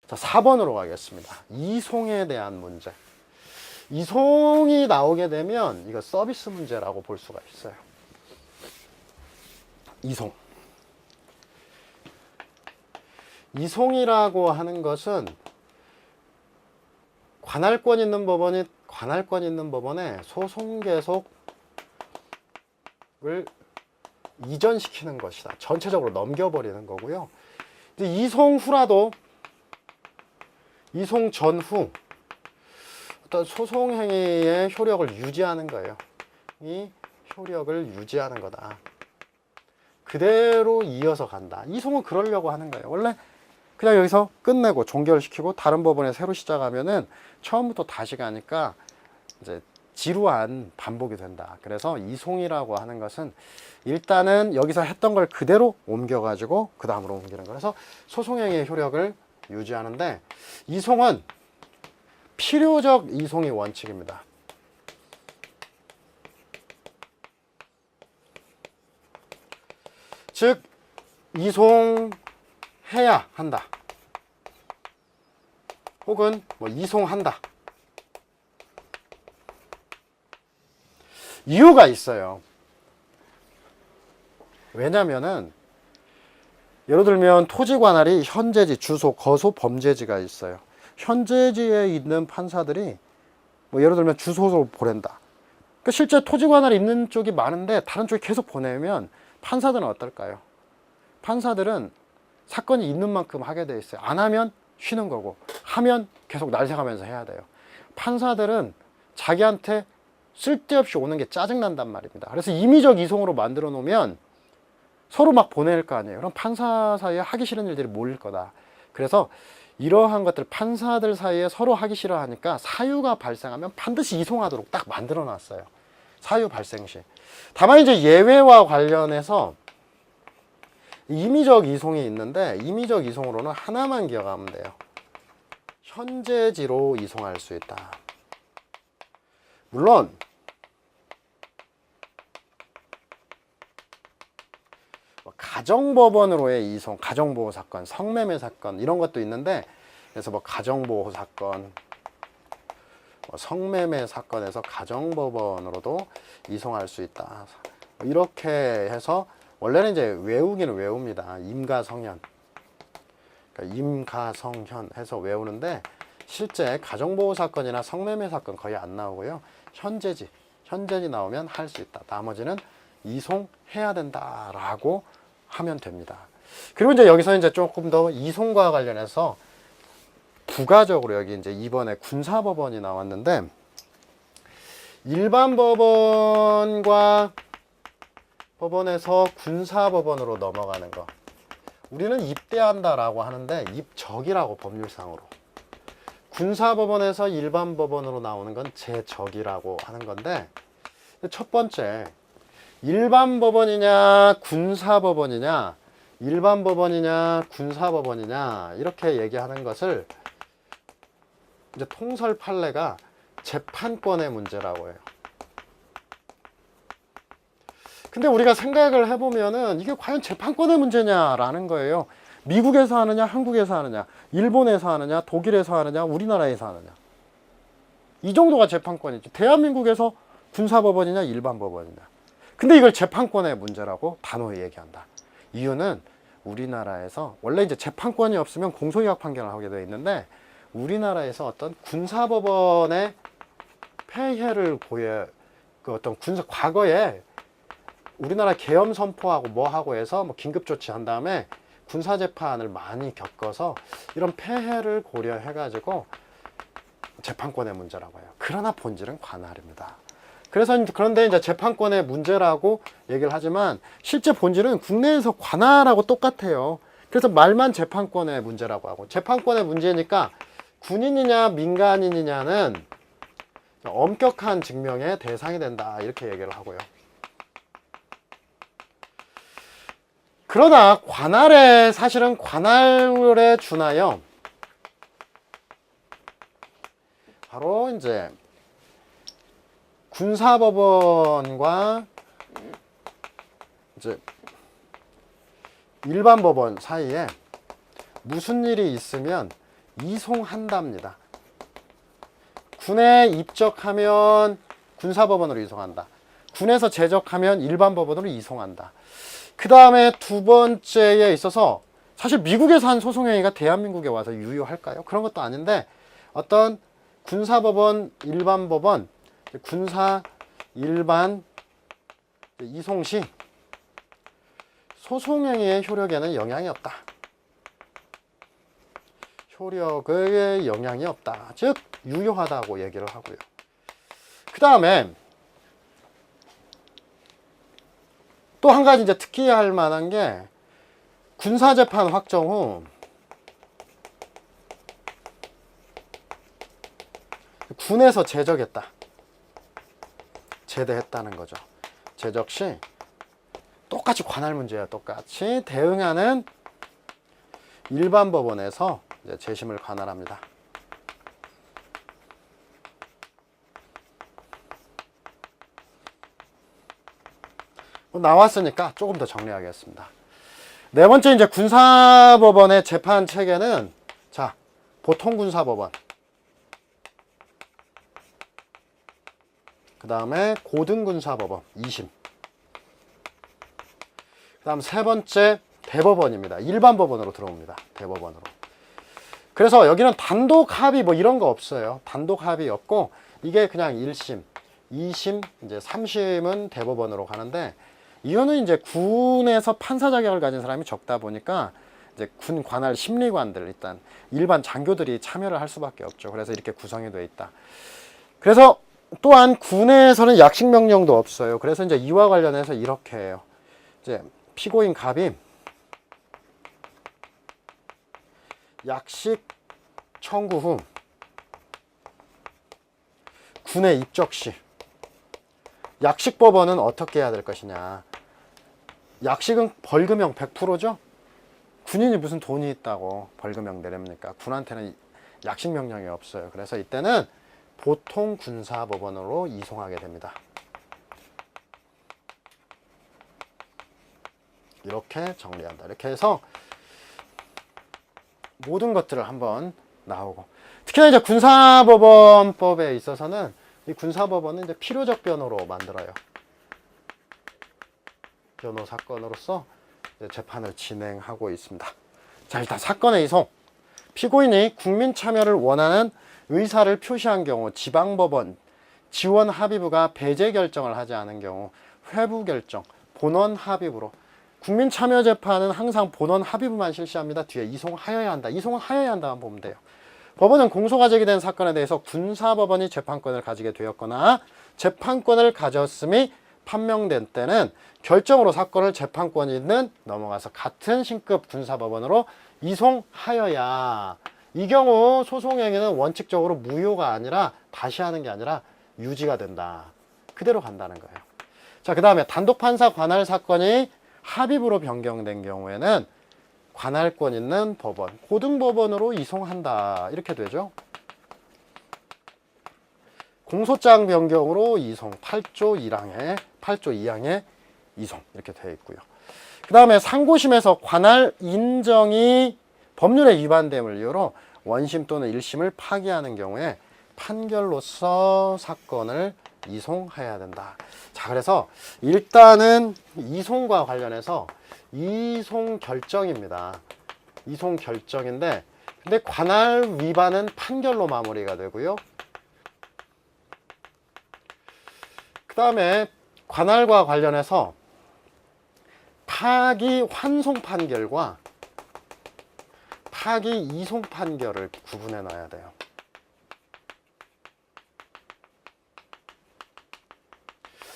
자, 4번으로 가겠습니다. 이송에 대한 문제. 이송이 나오게 되면 이거 서비스 문제라고 볼 수가 있어요. 이송. 이송이라고 하는 것은 관할권 있는 법원에 소송 계속을 이전시키는 것이다. 전체적으로 넘겨버리는 거고요. 이송 후라도 이송 전후 어떤 소송 행위의 효력을 유지하는 거예요. 이 효력을 유지하는 거다. 그대로 이어서 간다. 이송은 그러려고 하는 거예요. 원래 그냥 여기서 끝내고 종결시키고 다른 법원에 새로 시작하면은 처음부터 다시 가니까 이제 지루한 반복이 된다. 그래서 이송이라고 하는 것은 일단은 여기서 했던 걸 그대로 옮겨가지고 그 다음으로 옮기는 거예요. 그래서 소송행위의 효력을 유지하는데 이송은 필요적 이송이 원칙입니다. 즉 이송해야 한다. 혹은 뭐 이송한다. 이유가 있어요. 왜냐면은 예를 들면 토지관할이 현재지, 주소, 거소, 범죄지가 있어요. 현재지에 있는 판사들이 뭐 예를 들면 주소로 보낸다. 그러니까 실제 토지관할이 있는 쪽이 많은데 다른 쪽에 계속 보내면 판사들은 어떨까요? 판사들은 사건이 있는 만큼 하게 돼 있어요. 안 하면 쉬는 거고 하면 계속 날새가면서 해야 돼요. 판사들은 자기한테 쓸데없이 오는 게 짜증난단 말입니다. 그래서 임의적 이송으로 만들어 놓으면 서로 막 보낼 거 아니에요. 그럼 판사 사이에 하기 싫은 일들이 몰릴 거다. 그래서 이러한 것들 판사들 사이에 서로 하기 싫어하니까 사유가 발생하면 반드시 이송하도록 딱 만들어 놨어요. 사유 발생 시. 다만 이제 예외와 관련해서 임의적 이송이 있는데 임의적 이송으로는 하나만 기억하면 돼요. 현재지로 이송할 수 있다. 물론 가정법원으로의 이송, 가정보호 사건, 성매매 사건 이런 것도 있는데 그래서 뭐 가정보호 사건, 성매매 사건에서 가정법원으로도 이송할 수 있다. 이렇게 해서 원래는 이제 외우기는 외웁니다. 임가성현, 그러니까 임가성현 해서 외우는데 실제 가정보호 사건이나 성매매 사건 거의 안 나오고요. 현재지 나오면 할 수 있다. 나머지는 이송해야 된다라고 하면 됩니다. 그리고 이제 여기서 이제 조금 더 이송과 관련해서 부가적으로 여기 이제 이번에 군사법원이 나왔는데 일반 법원과 법원에서 군사법원으로 넘어가는 거. 우리는 입대한다라고 하는데 입적이라고 법률상으로. 군사법원에서 일반 법원으로 나오는 건 제적이라고 하는 건데 첫 번째 일반 법원이냐 군사법원이냐 일반 법원이냐 군사법원이냐 이렇게 얘기하는 것을 이제 통설 판례가 재판권의 문제라고 해요. 근데 우리가 생각을 해보면은 이게 과연 재판권의 문제냐라는 거예요. 미국에서 하느냐 한국에서 하느냐 일본에서 하느냐 독일에서 하느냐 우리나라에서 하느냐 이 정도가 재판권이지. 대한민국에서 군사법원이냐 일반 법원이냐. 근데 이걸 재판권의 문제라고 단호히 얘기한다. 이유는 우리나라에서 원래 이제 재판권이 없으면 공소유학 판결을 하게 되어 있는데 우리나라에서 어떤 군사법원의 폐해를 그 어떤 과거에 우리나라 계엄 선포하고 뭐 하고 해서 뭐 긴급 조치한 다음에 군사재판을 많이 겪어서 이런 폐해를 고려해 가지고 재판권의 문제라고 해요. 그러나 본질은 관할입니다. 그런데 이제 재판권의 문제라고 얘기를 하지만 실제 본질은 국내에서 관할하고 똑같아요. 그래서 말만 재판권의 문제라고 하고 재판권의 문제니까 군인이냐 민간인이냐는 엄격한 증명의 대상이 된다 이렇게 얘기를 하고요. 그러나 사실은 관할에 준하여 바로 이제 군사법원과 이제 일반 법원 사이에 무슨 일이 있으면 이송한답니다. 군에 입적하면 군사법원으로 이송한다. 군에서 제적하면 일반 법원으로 이송한다. 그 다음에 두 번째에 있어서 사실 미국에서 한 소송행위가 대한민국에 와서 유효할까요? 그런 것도 아닌데 어떤 군사법원, 일반 법원, 군사 일반 이송 시 소송행위의 효력에는 영향이 없다. 효력에 영향이 없다. 즉 유효하다고 얘기를 하고요. 그 다음에 또 한 가지 이제 특기할 만한 게 군사재판 확정 후 군에서 제적했다. 제대했다는 거죠. 제적 시 똑같이 관할 문제야. 똑같이 대응하는 일반 법원에서 이제 재심을 관할합니다. 나왔으니까 조금 더 정리하겠습니다. 네 번째 이제 군사법원의 재판 체계는 자, 보통 군사법원, 그 다음에 고등군사법원 2심, 그 다음 세 번째 대법원입니다. 일반 법원으로 들어옵니다. 대법원으로. 그래서 여기는 단독 합의 뭐 이런 거 없어요. 단독 합의 없고 이게 그냥 1심, 2심, 이제 3심은 대법원으로 가는데 이거는 이제 군에서 판사 자격을 가진 사람이 적다 보니까 이제 군 관할 심리관들 일단 일반 장교들이 참여를 할 수밖에 없죠. 그래서 이렇게 구성이 되어 있다. 그래서 또한 군에서는 약식 명령도 없어요. 그래서 이제 이와 관련해서 이렇게 해요. 이제 피고인 갑이 약식 청구 후 군에 입적 시 약식 법원은 어떻게 해야 될 것이냐. 약식은 벌금형 100%죠? 군인이 무슨 돈이 있다고 벌금형 내립니까? 군한테는 약식 명령이 없어요. 그래서 이때는 보통 군사법원으로 이송하게 됩니다. 이렇게 정리한다. 이렇게 해서 모든 것들을 한번 나오고 특히나 이제 군사법원법에 있어서는 이 군사법원은 이제 필요적 변호로 만들어요. 변호 사건으로서 재판을 진행하고 있습니다. 자, 일단 사건의 이송. 피고인이 국민 참여를 원하는 의사를 표시한 경우 지방법원 지원 합의부가 배제 결정을 하지 않은 경우 회부 결정, 본원 합의부로 국민 참여 재판은 항상 본원 합의부만 실시합니다. 뒤에 이송하여야 한다. 이송은 하여야 한다만 보면 돼요. 법원은 공소가 제기된 사건에 대해서 군사법원이 재판권을 가지게 되었거나 재판권을 가졌음이 판명된 때는 결정으로 사건을 재판권이 있는 넘어가서 같은 신급 군사법원으로 이송하여야 이 경우 소송행위는 원칙적으로 무효가 아니라 다시 하는 게 아니라 유지가 된다. 그대로 간다는 거예요. 자, 그 다음에 단독판사 관할 사건이 합의부로 변경된 경우에는 관할권 있는 법원, 고등법원으로 이송한다. 이렇게 되죠. 공소장 변경으로 이송, 8조 2항에 이송 이렇게 되어 있고요. 그 다음에 상고심에서 관할 인정이 법률에 위반됨을 이유로 원심 또는 1심을 파기하는 경우에 판결로서 사건을 이송해야 된다. 자, 그래서 일단은 이송과 관련해서 이송 결정입니다. 이송 결정인데 근데 관할 위반은 판결로 마무리가 되고요. 그 다음에 관할과 관련해서 파기 환송 판결과 파기 이송 판결을 구분해 놔야 돼요.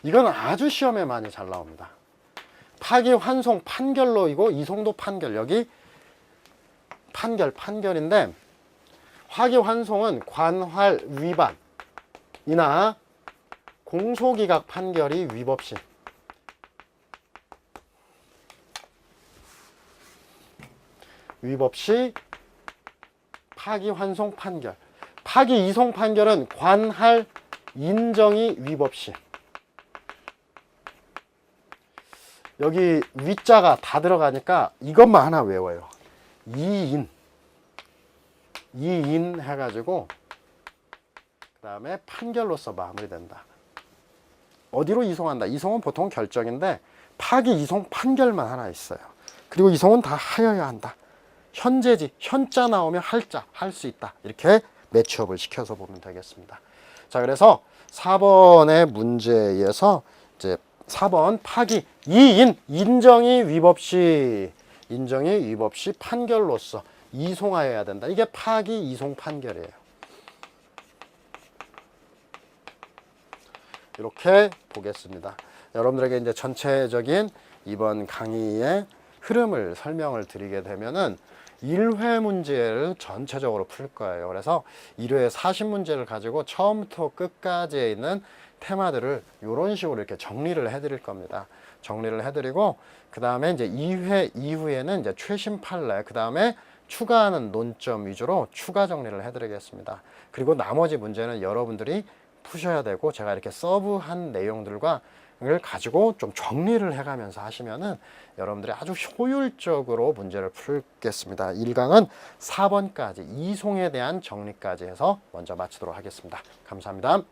이건 아주 시험에 많이 잘 나옵니다. 파기 환송 판결로이고 이송도 판결. 여기 판결인데 파기 환송은 관할 위반이나 공소기각 판결이 위법 시 파기 환송 판결. 파기 이송 판결은 관할 인정이 위법 시. 여기 위자가 다 들어가니까 이것만 하나 외워요. 이인. 이인 해가지고 그 다음에 판결로서 마무리된다. 어디로 이송한다? 이송은 보통 결정인데 파기, 이송, 판결만 하나 있어요. 그리고 이송은 다 하여야 한다. 현재지, 현자 나오면 할자, 할 수 있다. 이렇게 매치업을 시켜서 보면 되겠습니다. 자, 그래서 4번의 문제에서 이제 4번 파기, 이인, 인정이 위법시 판결로서 이송하여야 된다. 이게 파기, 이송, 판결이에요. 이렇게 보겠습니다. 여러분들에게 이제 전체적인 이번 강의의 흐름을 설명을 드리게 되면은 1회 문제를 전체적으로 풀 거예요. 그래서 1회 40문제를 가지고 처음부터 끝까지에 있는 테마들을 이런 식으로 이렇게 정리를 해드릴 겁니다. 정리를 해드리고 그 다음에 이제 2회 이후에는 이제 최신 판례, 그 다음에 추가하는 논점 위주로 추가 정리를 해드리겠습니다. 그리고 나머지 문제는 여러분들이 푸셔야 되고 제가 이렇게 서브한 내용들과 을 가지고 좀 정리를 해가면서 하시면은 여러분들이 아주 효율적으로 문제를 풀겠습니다. 1강은 4번까지 이송에 대한 정리까지 해서 먼저 마치도록 하겠습니다. 감사합니다.